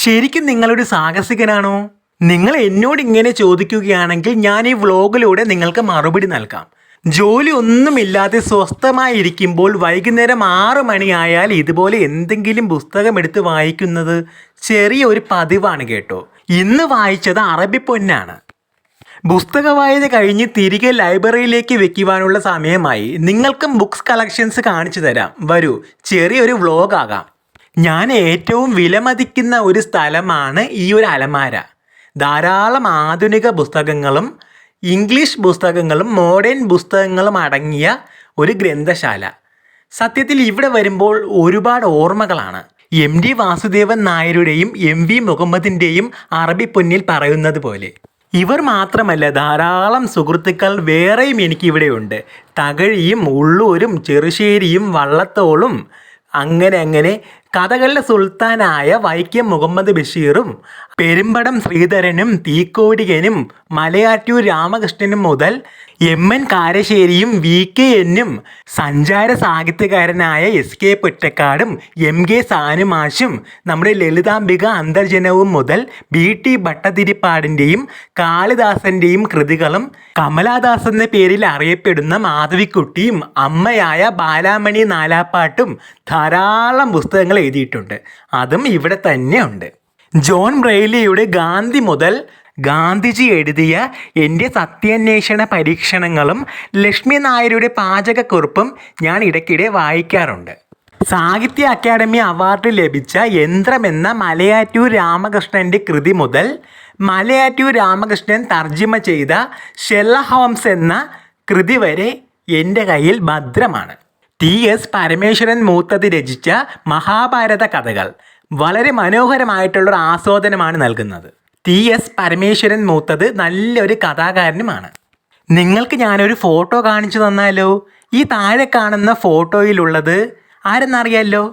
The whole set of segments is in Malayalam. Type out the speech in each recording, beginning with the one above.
ശരിക്കും നിങ്ങളൊരു സാഹസികനാണോ? നിങ്ങൾ എന്നോട് ഇങ്ങനെ ചോദിക്കുകയാണെങ്കിൽ ഞാൻ ഈ വ്ലോഗിലൂടെ നിങ്ങൾക്ക് മറുപടി നൽകാം. ജോലി ഒന്നുമില്ലാതെ സ്വസ്ഥമായിരിക്കുമ്പോൾ വൈകുന്നേരം 6 മണിയായാൽ ഇതുപോലെ എന്തെങ്കിലും പുസ്തകം എടുത്ത് വായിക്കുന്നത് ചെറിയൊരു പതിവാണ് കേട്ടോ. ഇന്ന് വായിച്ചത് അറബി പൊന്നാണ്. പുസ്തക വായന കഴിഞ്ഞ് തിരികെ ലൈബ്രറിയിലേക്ക് വെക്കുവാനുള്ള സമയമായി. നിങ്ങൾക്കും ബുക്സ് കളക്ഷൻസ് കാണിച്ചു തരാം. വരൂ, ചെറിയൊരു വ്ലോഗാകാം. ഞാൻ ഏറ്റവും വിലമതിക്കുന്ന ഒരു സ്ഥലമാണ് ഈ ഒരു അലമാര. ധാരാളം ആധുനിക പുസ്തകങ്ങളും ഇംഗ്ലീഷ് പുസ്തകങ്ങളും മോഡേൺ പുസ്തകങ്ങളും അടങ്ങിയ ഒരു ഗ്രന്ഥശാല. സത്യത്തിൽ ഇവിടെ വരുമ്പോൾ ഒരുപാട് ഓർമ്മകളാണ്. MD വാസുദേവൻ നായരുടെയും MV മുഹമ്മദിൻ്റെയും അറബി പൊന്നിൽ പറയുന്നത് പോലെ. ഇവർ മാത്രമല്ല, ധാരാളം സുഹൃത്തുക്കൾ വേറെയും എനിക്കിവിടെയുണ്ട്. തകഴിയും ഉള്ളൂരും ചെറുശ്ശേരിയും വള്ളത്തോളും അങ്ങനെ കഥകളുടെ സുൽത്താനായ വൈക്കം മുഹമ്മദ് ബഷീറും പെരുമ്പടം ശ്രീധരനും തീക്കോടികനും മലയാറ്റൂർ രാമകൃഷ്ണനും മുതൽ MN കാരശ്ശേരിയും VKNും സഞ്ചാര സാഹിത്യകാരനായ SK പൊറ്റക്കാടും MK സാനുമാഷും നമ്മുടെ ലളിതാംബിക അന്തർജനവും മുതൽ BT ഭട്ടതിരിപ്പാടിൻ്റെയും കാളിദാസൻ്റെയും കൃതികളും കമലാദാസ് എന്ന പേരിൽ അറിയപ്പെടുന്ന മാധവിക്കുട്ടിയും അമ്മയായ ബാലാമണി നാലാപ്പാട്ടും ധാരാളം പുസ്തകങ്ങൾ എഴുതിയിട്ടുണ്ട്. അതും ഇവിടെ തന്നെ ഉണ്ട്. ജോൺ ബ്രെയ്ലിയുടെ ഗാന്ധി മുതൽ ഗാന്ധിജി എഴുതിയ എൻ്റെ സത്യാന്വേഷണ പരീക്ഷണങ്ങളും ലക്ഷ്മി നായരുടെ പാചകക്കുറിപ്പും ഞാൻ ഇടയ്ക്കിടെ വായിക്കാറുണ്ട്. സാഹിത്യ അക്കാദമി അവാർഡ് ലഭിച്ച യന്ത്രം എന്ന മലയാറ്റൂർ രാമകൃഷ്ണൻ്റെ കൃതി മുതൽ മലയാറ്റൂർ രാമകൃഷ്ണൻ തർജ്ജിമ ചെയ്ത ഷെർലക് ഹോംസ് എന്ന കൃതി വരെ എൻ്റെ കയ്യിൽ ഭദ്രമാണ്. TS പരമേശ്വരൻ മൂത്തത് രചിച്ച മഹാഭാരത കഥകൾ വളരെ മനോഹരമായിട്ടുള്ളൊരു ആസ്വാദനമാണ് നൽകുന്നത്. TS പരമേശ്വരൻ മൂത്തത് നല്ലൊരു കഥാകാരനുമാണ്. നിങ്ങൾക്ക് ഞാനൊരു ഫോട്ടോ കാണിച്ചു തന്നാലോ? ഈ താഴെ കാണുന്ന ഫോട്ടോയിലുള്ളത് ആരെന്നറിയാലോ?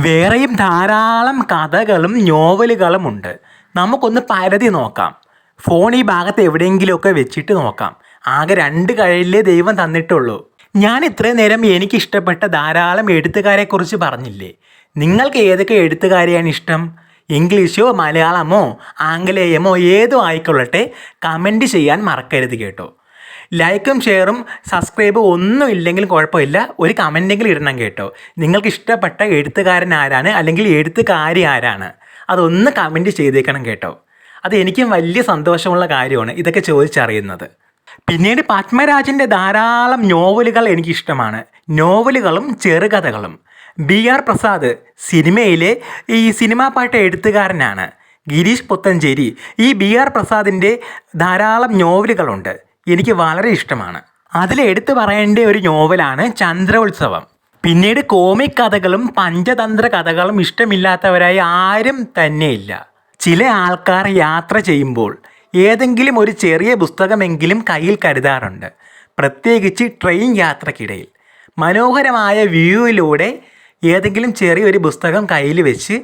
വേറെയും ധാരാളം കഥകളും നോവലുകളും ഉണ്ട്. നമുക്കൊന്ന് പരതി നോക്കാം. ഫോൺ ഈ ഭാഗത്ത് എവിടെയെങ്കിലുമൊക്കെ വെച്ചിട്ട് നോക്കാം. ആകെ 2 കൈയിലേ ദൈവം തന്നിട്ടുള്ളൂ. ഞാൻ ഇത്രയും നേരം എനിക്കിഷ്ടപ്പെട്ട ധാരാളം എഴുത്തുകാരെക്കുറിച്ച് പറഞ്ഞില്ലേ? നിങ്ങൾക്ക് ഏതൊക്കെ എഴുത്തുകാരെയാണ് ഇഷ്ടം? ഇംഗ്ലീഷോ മലയാളമോ ആംഗലേയമോ ഏതോ ആയിക്കൊള്ളട്ടെ, കമൻറ്റ് ചെയ്യാൻ മറക്കരുത് കേട്ടോ. ലൈക്കും ഷെയറും സബ്സ്ക്രൈബും ഒന്നും ഇല്ലെങ്കിലും കുഴപ്പമില്ല, ഒരു കമൻറ്റെങ്കിലും ഇടണം കേട്ടോ. നിങ്ങൾക്ക് ഇഷ്ടപ്പെട്ട എഴുത്തുകാരൻ ആരാണ് അല്ലെങ്കിൽ എഴുത്തുകാരി ആരാണ്, അതൊന്ന് കമൻറ്റ് ചെയ്തേക്കണം കേട്ടോ. അത് എനിക്കും വലിയ സന്തോഷമുള്ള കാര്യമാണ് ഇതൊക്കെ ചോദിച്ചറിയുന്നത്. പിന്നീട് പത്മരാജൻ്റെ ധാരാളം നോവലുകൾ എനിക്കിഷ്ടമാണ്. നോവലുകളും ചെറുകഥകളും. BR പ്രസാദ് സിനിമയിലെ ഈ സിനിമാ പാട്ട് എഴുത്തുകാരനാണ്. ഗിരീഷ് പുത്തഞ്ചേരി. ഈ BR പ്രസാദിൻ്റെ ധാരാളം നോവലുകളുണ്ട്, എനിക്ക് വളരെ ഇഷ്ടമാണ്. അതിലെടുത്ത് പറയേണ്ട ഒരു നോവലാണ് ചന്ദ്രോത്സവം. പിന്നീട് കോമിക് കഥകളും പഞ്ചതന്ത്ര കഥകളും ഇഷ്ടമില്ലാത്തവരായി ആരും തന്നെയില്ല. ചില ആൾക്കാർ യാത്ര ചെയ്യുമ്പോൾ ഏതെങ്കിലും ഒരു ചെറിയ പുസ്തകമെങ്കിലും കയ്യിൽ കരുതാറുണ്ട്. പ്രത്യേകിച്ച് ട്രെയിൻ യാത്രക്കിടയിൽ മനോഹരമായ വ്യൂവിലൂടെ ഏതെങ്കിലും ചെറിയൊരു പുസ്തകം കയ്യിൽ വെച്ച്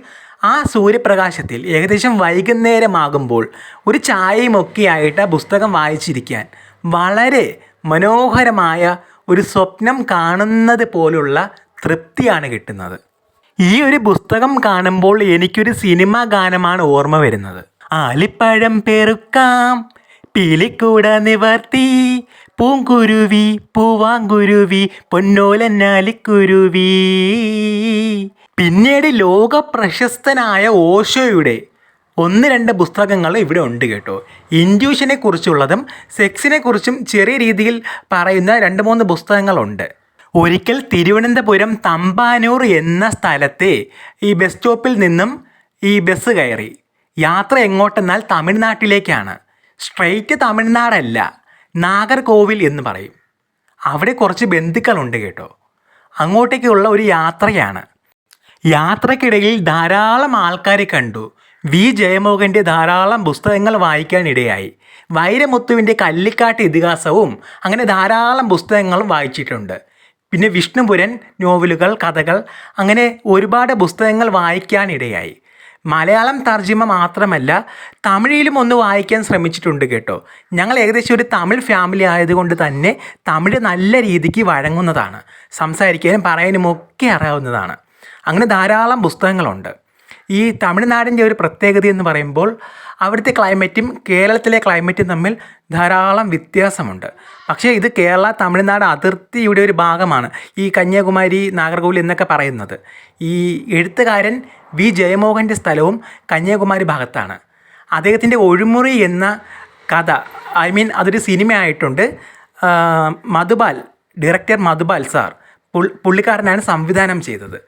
ആ സൂര്യപ്രകാശത്തിൽ ഏകദേശം വൈകുന്നേരമാകുമ്പോൾ ഒരു ചായയുമൊക്കെ ആയിട്ട് ആ പുസ്തകം വായിച്ചിരിക്കാൻ വളരെ മനോഹരമായ ഒരു സ്വപ്നം കാണുന്നത് പോലുള്ള തൃപ്തിയാണ് കിട്ടുന്നത്. ഈ ഒരു പുസ്തകം കാണുമ്പോൾ എനിക്കൊരു സിനിമാ ഗാനമാണ് ഓർമ്മ വരുന്നത്. ആലിപ്പഴം പെറുക്കാം പീലിക്കൂട നിവർത്തി പൂങ്കുരുവി പൂവാങ്കുരുവി പൊന്നോലന്നാലിക്കുരുവി. പിന്നീട് ലോക പ്രശസ്തനായ ഓഷോയുടെ 1-2 പുസ്തകങ്ങൾ ഇവിടെ ഉണ്ട് കേട്ടോ. ഇൻഡ്യൂഷനെ കുറിച്ചുള്ളതും സെക്സിനെ കുറിച്ചും ചെറിയ രീതിയിൽ പറയുന്ന 2-3 പുസ്തകങ്ങളുണ്ട്. ഒരിക്കൽ തിരുവനന്തപുരം തമ്പാനൂർ എന്ന സ്ഥലത്തെ ഈ ബസ് സ്റ്റോപ്പിൽ നിന്നും ഈ ബസ് കയറി. യാത്ര എങ്ങോട്ടെന്നാൽ തമിഴ്നാട്ടിലേക്കാണ്. സ്ട്രെയിറ്റ് തമിഴ്നാടല്ല, നാഗർകോവിൽ എന്ന് പറയും. അവിടെ കുറച്ച് ബന്ധുക്കളുണ്ട് കേട്ടോ. അങ്ങോട്ടേക്കുള്ള ഒരു യാത്രയാണ്. യാത്രക്കിടയിൽ ധാരാളം ആൾക്കാരെ കണ്ടു. ജയമോഹൻ്റെ ധാരാളം പുസ്തകങ്ങൾ വായിക്കാനിടയായി. വൈരമുത്തുവിൻ്റെ കല്ലിക്കാട്ട് ഇതിഹാസവും അങ്ങനെ ധാരാളം പുസ്തകങ്ങളും വായിച്ചിട്ടുണ്ട്. പിന്നെ വിഷ്ണുപുരൻ നോവലുകൾ, കഥകൾ, അങ്ങനെ ഒരുപാട് പുസ്തകങ്ങൾ വായിക്കാനിടയായി. മലയാളം തർജ്ജിമ മാത്രമല്ല, തമിഴിലും ഒന്ന് വായിക്കാൻ ശ്രമിച്ചിട്ടുണ്ട് കേട്ടോ. ഞങ്ങൾ ഏകദേശം ഒരു തമിഴ് ഫാമിലി ആയതുകൊണ്ട് തന്നെ തമിഴ് നല്ല രീതിക്ക് വഴങ്ങുന്നതാണ്. സംസാരിക്കാനും പറയാനും ഒക്കെ അറിയാവുന്നതാണ്. അങ്ങനെ ധാരാളം പുസ്തകങ്ങളുണ്ട്. ഈ തമിഴ്നാടിൻ്റെ ഒരു പ്രത്യേകത എന്ന് പറയുമ്പോൾ അവിടുത്തെ ക്ലൈമറ്റും കേരളത്തിലെ ക്ലൈമറ്റും തമ്മിൽ ധാരാളം വ്യത്യാസമുണ്ട്. പക്ഷേ ഇത് കേരള തമിഴ്നാട് അതിർത്തിയുടെ ഒരു ഭാഗമാണ് ഈ കന്യാകുമാരി, നാഗർകോവിൽ എന്നൊക്കെ പറയുന്നത്. ഈ എഴുത്തുകാരൻ വി ജയമോഹൻ്റെ സ്ഥലവും കന്യാകുമാരി ഭാഗത്താണ്. അദ്ദേഹത്തിൻ്റെ ഒഴിമുറി എന്ന കഥ, അതൊരു സിനിമയായിട്ടുണ്ട്. മധുപാൽ, ഡയറക്ടർ മധുപാൽ സാർ, പുള്ളിക്കാരനാണ് സംവിധാനം ചെയ്തത്.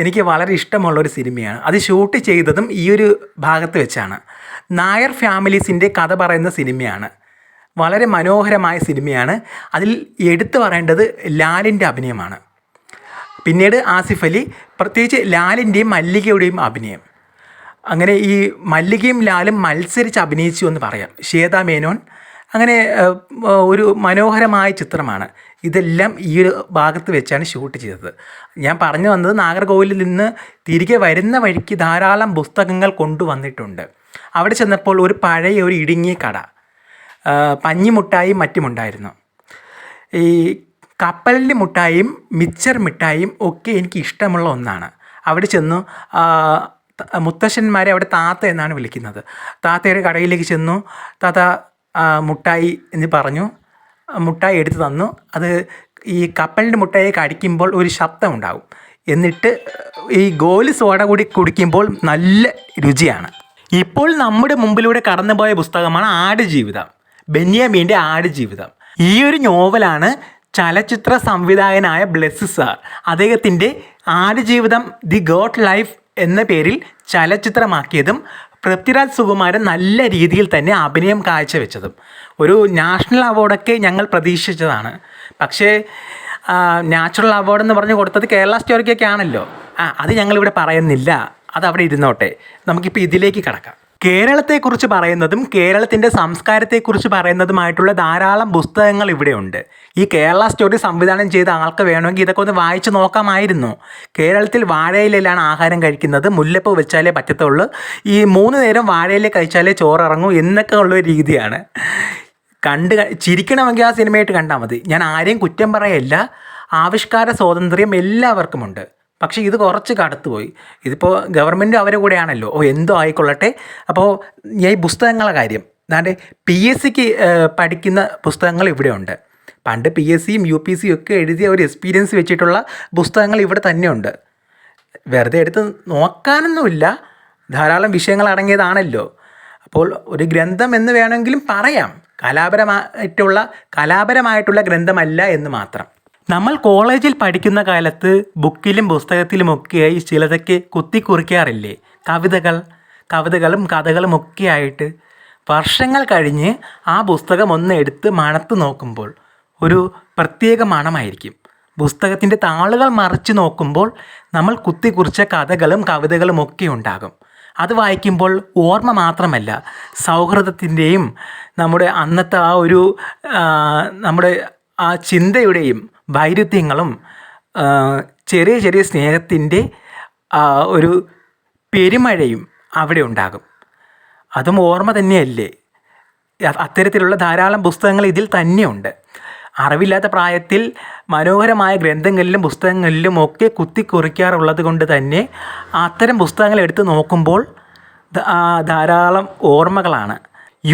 എനിക്ക് വളരെ ഇഷ്ടമുള്ളൊരു സിനിമയാണ്. അത് ഷൂട്ട് ചെയ്തതും ഈ ഒരു ഭാഗത്ത് വെച്ചാണ്. നായർ ഫാമിലീസിൻ്റെ കഥ പറയുന്ന സിനിമയാണ്. വളരെ മനോഹരമായ സിനിമയാണ്. അതിൽ എടുത്തു പറയേണ്ടത് ലാലിൻ്റെ അഭിനയമാണ്. പിന്നീട് ആസിഫ് അലി, പ്രത്യേകിച്ച് ലാലിൻ്റെയും മല്ലികയുടെയും അഭിനയം. അങ്ങനെ ഈ മല്ലികയും ലാലും മത്സരിച്ച് അഭിനയിച്ചു എന്ന് പറയാം. ശ്വേതാ മേനോൻ, അങ്ങനെ ഒരു മനോഹരമായ ചിത്രമാണ്. ഇതെല്ലാം ഈ ഒരു ഭാഗത്ത് വെച്ചാണ് ഷൂട്ട് ചെയ്തത്. ഞാൻ പറഞ്ഞു വന്നത്, നാഗർകോവിലിൽ നിന്ന് തിരികെ വരുന്ന വഴിക്ക് ധാരാളം പുസ്തകങ്ങൾ കൊണ്ടുവന്നിട്ടുണ്ട്. അവിടെ ചെന്നപ്പോൾ ഒരു പഴയ ഒരു ഇടുങ്ങിയ കട, പഞ്ഞിമുട്ടായും മറ്റുമുണ്ടായിരുന്നു. ഈ കപ്പലിൻ്റെ മുട്ടായും മിച്ചർ മിഠായും ഒക്കെ എനിക്ക് ഇഷ്ടമുള്ള ഒന്നാണ്. അവിടെ ചെന്നു, മുത്തശ്ശന്മാരെ അവിടെ താത്ത എന്നാണ് വിളിക്കുന്നത്. താത്തയുടെ കടയിലേക്ക് ചെന്നു. താത്ത മുട്ടായി എന്ന് പറഞ്ഞു. മുട്ടായി എടുത്ത് തന്നു. അത് ഈ കപ്പലിൻ്റെ മുട്ടായി കടിക്കുമ്പോൾ ഒരു ശബ്ദമുണ്ടാകും. എന്നിട്ട് ഈ ഗോലി സോഡ കൂടി കുടിക്കുമ്പോൾ നല്ല രുചിയാണ്. ഇപ്പോൾ നമ്മുടെ മുമ്പിലൂടെ കടന്നുപോയ പുസ്തകമാണ് ആടുജീവിതം, ബെന്യാമീൻ്റെ ആടുജീവിതം. ഈ ഒരു നോവലാണ് ചലച്ചിത്ര സംവിധായകനായ ബ്ലെസ്സി സാർ അദ്ദേഹത്തിൻ്റെ ആടുജീവിതം ദി ഗോഡ് ലൈഫ് എന്ന പേരിൽ ചലച്ചിത്രമാക്കിയതും പൃഥ്വിരാജ് സുകുമാരൻ നല്ല രീതിയിൽ തന്നെ അഭിനയം കാഴ്ചവെച്ചതും. ഒരു നാഷണൽ അവാർഡൊക്കെ ഞങ്ങൾ പ്രതീക്ഷിച്ചതാണ്. പക്ഷേ നാച്ചുറൽ അവാർഡ് എന്ന് പറഞ്ഞ് കൊടുത്തത് കേരള സ്റ്റോറിക്കൊക്കെ ആണല്ലോ. അത് ഞങ്ങളിവിടെ പറയുന്നില്ല, അതവിടെ ഇരുന്നോട്ടെ. നമുക്കിപ്പോൾ ഇതിലേക്ക് കടക്കാം. കേരളത്തെക്കുറിച്ച് പറയുന്നതും കേരളത്തിൻ്റെ സംസ്കാരത്തെക്കുറിച്ച് പറയുന്നതുമായിട്ടുള്ള ധാരാളം പുസ്തകങ്ങൾ ഇവിടെയുണ്ട്. ഈ കേരള സ്റ്റോറി സംവിധാനം ചെയ്ത ആൾക്ക് വേണമെങ്കിൽ ഇതൊക്കെ ഒന്ന് വായിച്ച് നോക്കാമായിരുന്നു. കേരളത്തിൽ വാഴയിലാണ് ആഹാരം കഴിക്കുന്നത്, മുല്ലപ്പൂ വെച്ചാലേ പറ്റത്തുള്ളൂ, ഈ 3 നേരം വാഴയില കഴിച്ചാലേ ചോറിറങ്ങൂ എന്നൊക്കെ ഉള്ളൊരു രീതിയാണ്. ചിരിക്കണമെങ്കിൽ ആ സിനിമയായിട്ട് കണ്ടാൽ മതി. ഞാൻ ആരെയും കുറ്റം പറയല്ല, ആവിഷ്കാര സ്വാതന്ത്ര്യം എല്ലാവർക്കുമുണ്ട്. പക്ഷേ ഇത് കുറച്ച് കടത്തുപോയി. ഇതിപ്പോൾ ഗവൺമെൻറ് അവരെ കൂടെയാണല്ലോ. എന്തോ ആയിക്കൊള്ളട്ടെ. അപ്പോൾ ഈ പുസ്തകങ്ങളുടെ കാര്യം, അതാണ്ട് PSCക്ക് പഠിക്കുന്ന പുസ്തകങ്ങൾ ഇവിടെയുണ്ട്. പണ്ട് PSCയും UPSCയും ഒക്കെ എഴുതിയ ഒരു എക്സ്പീരിയൻസ് വെച്ചിട്ടുള്ള പുസ്തകങ്ങൾ ഇവിടെ തന്നെയുണ്ട്. വെറുതെ എടുത്ത് നോക്കാനൊന്നുമില്ല, ധാരാളം വിഷയങ്ങൾ അടങ്ങിയതാണല്ലോ. അപ്പോൾ ഒരു ഗ്രന്ഥം എന്ന് വേണമെങ്കിലും പറയാം, കലാപരമായിട്ടുള്ള ഗ്രന്ഥമല്ല എന്ന് മാത്രം. നമ്മൾ കോളേജിൽ പഠിക്കുന്ന കാലത്ത് ബുക്കിലും പുസ്തകത്തിലുമൊക്കെയായി ചിലതൊക്കെ കുത്തിക്കുറിക്കാറില്ലേ? കവിതകളും കഥകളും ഒക്കെ ആയിട്ട്. വർഷങ്ങൾ കഴിഞ്ഞ് ആ പുസ്തകം ഒന്ന് എടുത്ത് മണത്ത് നോക്കുമ്പോൾ ഒരു പ്രത്യേക മണമായിരിക്കും. പുസ്തകത്തിൻ്റെ താളുകൾ മറിച്ച് നോക്കുമ്പോൾ നമ്മൾ കുത്തിക്കുറിച്ച കഥകളും കവിതകളും ഒക്കെ ഉണ്ടാകും. അത് വായിക്കുമ്പോൾ ഓർമ്മ മാത്രമല്ല, സൗഹൃദത്തിൻ്റെയും നമ്മുടെ അന്നത്തെ ആ ഒരു നമ്മുടെ ആ ചിന്തയുടെയും വൈരുദ്ധ്യങ്ങളും ചെറിയ ചെറിയ സ്നേഹത്തിൻ്റെ ഒരു പെരുമഴയും അവിടെ ഉണ്ടാകും. അതും ഓർമ്മ തന്നെയല്ലേ? അത്തരത്തിലുള്ള ധാരാളം പുസ്തകങ്ങൾ ഇതിൽ തന്നെയുണ്ട്. അറിവില്ലാത്ത പ്രായത്തിൽ മനോഹരമായ ഗ്രന്ഥങ്ങളിലും പുസ്തകങ്ങളിലും ഒക്കെ കുത്തിക്കുറിക്കാറുള്ളത് കൊണ്ട് തന്നെ അത്തരം പുസ്തകങ്ങൾ എടുത്ത് നോക്കുമ്പോൾ ധാരാളം ഓർമ്മകളാണ്.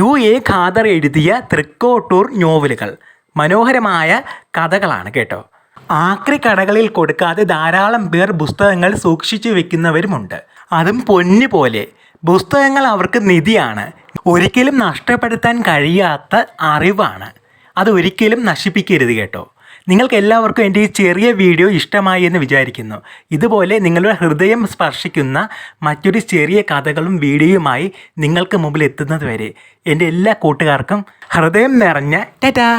UA ഖാദർ എഴുതിയ തൃക്കോട്ടൂർ നോവലുകൾ മനോഹരമായ കഥകളാണ് കേട്ടോ. ആക്രി കടകളിൽ കൊടുക്കാതെ ധാരാളം പേർ പുസ്തകങ്ങൾ സൂക്ഷിച്ചു വെക്കുന്നവരുമുണ്ട്. അതും പൊന്നു പോലെ. പുസ്തകങ്ങൾ അവർക്ക് നിധിയാണ്, ഒരിക്കലും നഷ്ടപ്പെടുത്താൻ കഴിയാത്ത അറിവാണ്. അത് ഒരിക്കലും നശിപ്പിക്കരുത് കേട്ടോ. നിങ്ങൾക്ക് എല്ലാവർക്കും എൻ്റെ ഈ ചെറിയ വീഡിയോ ഇഷ്ടമായി എന്ന് വിചാരിക്കുന്നു. ഇതുപോലെ നിങ്ങളുടെ ഹൃദയം സ്പർശിക്കുന്ന മറ്റൊരു ചെറിയ കഥകളും വീഡിയോയുമായി നിങ്ങൾക്ക് മുമ്പിൽ എത്തുന്നത് വരെ എൻ്റെ എല്ലാ കൂട്ടുകാർക്കും ഹൃദയം നിറഞ്ഞ ടാറ്റാ.